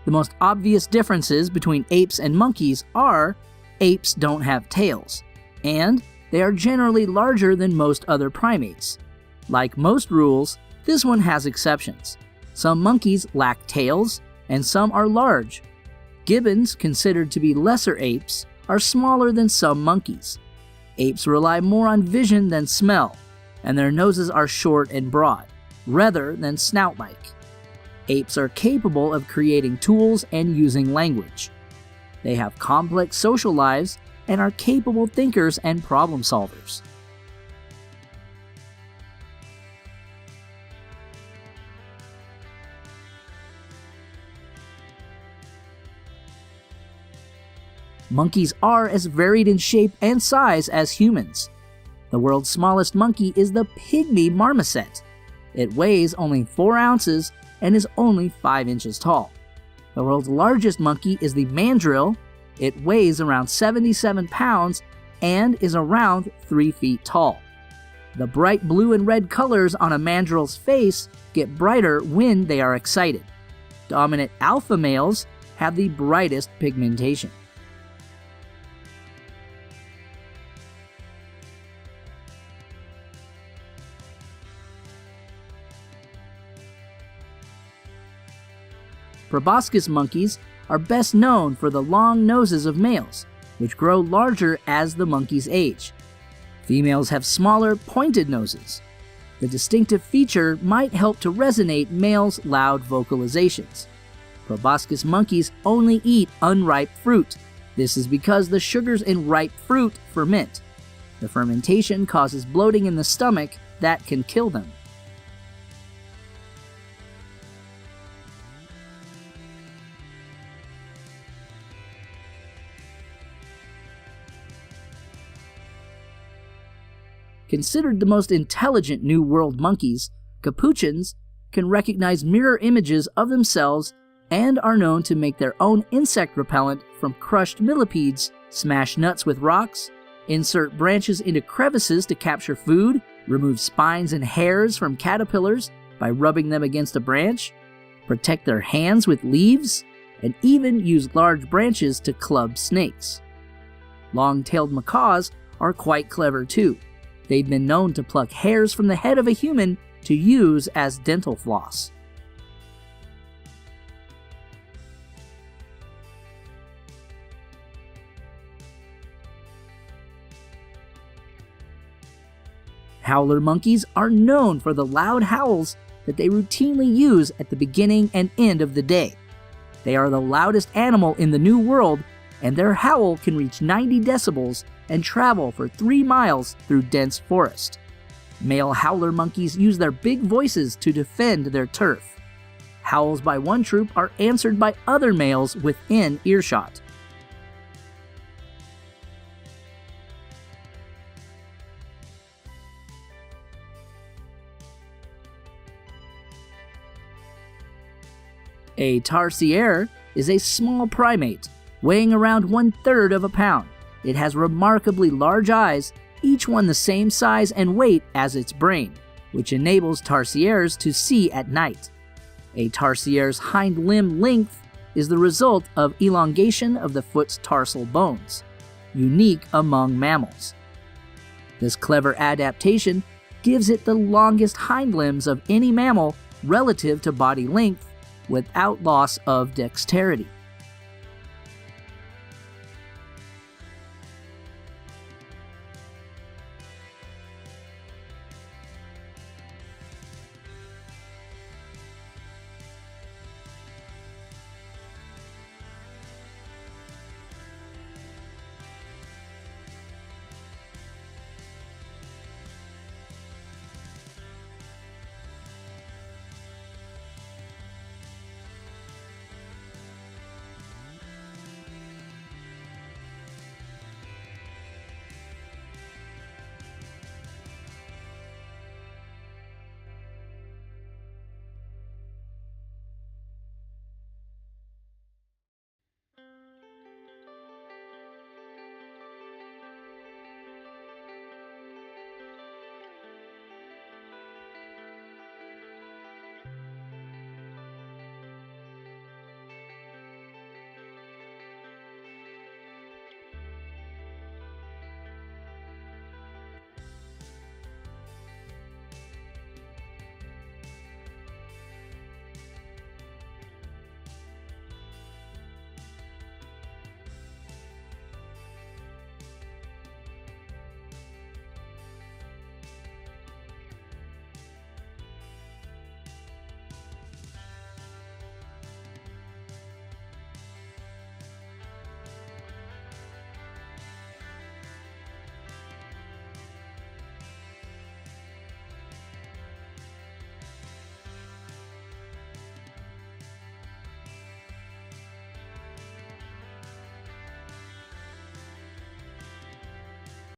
The most obvious differences between apes and monkeys are apes don't have tails, and they are generally larger than most other primates. Like most rules, this one has exceptions. Some monkeys lack tails, and some are large. Gibbons, considered to be lesser apes, are smaller than some monkeys. Apes rely more on vision than smell, and their noses are short and broad, rather than snout-like. Apes are capable of creating tools and using language. They have complex social lives and are capable thinkers and problem solvers. Monkeys are as varied in shape and size as humans. The world's smallest monkey is the pygmy marmoset. It weighs only 4 ounces and is only 5 inches tall. The world's largest monkey is the mandrill. It weighs around 77 pounds and is around 3 feet tall. The bright blue and red colors on a mandrill's face get brighter when they are excited. Dominant alpha males have the brightest pigmentation. Proboscis monkeys are best known for the long noses of males, which grow larger as the monkeys age. Females have smaller, pointed noses. The distinctive feature might help to resonate males' loud vocalizations. Proboscis monkeys only eat unripe fruit. This is because the sugars in ripe fruit ferment. The fermentation causes bloating in the stomach that can kill them. Considered the most intelligent New World monkeys, capuchins can recognize mirror images of themselves and are known to make their own insect repellent from crushed millipedes, smash nuts with rocks, insert branches into crevices to capture food, remove spines and hairs from caterpillars by rubbing them against a branch, protect their hands with leaves, and even use large branches to club snakes. Long-tailed macaws are quite clever too. They've been known to pluck hairs from the head of a human to use as dental floss. Howler monkeys are known for the loud howls that they routinely use at the beginning and end of the day. They are the loudest animal in the New World, and their howl can reach 90 decibels and travel for 3 miles through dense forest. Male howler monkeys use their big voices to defend their turf. Howls by one troop are answered by other males within earshot. A tarsier is a small primate, weighing around 1/3 of a pound. It has remarkably large eyes, each one the same size and weight as its brain, which enables tarsiers to see at night. A tarsier's hind limb length is the result of elongation of the foot's tarsal bones, unique among mammals. This clever adaptation gives it the longest hind limbs of any mammal relative to body length without loss of dexterity.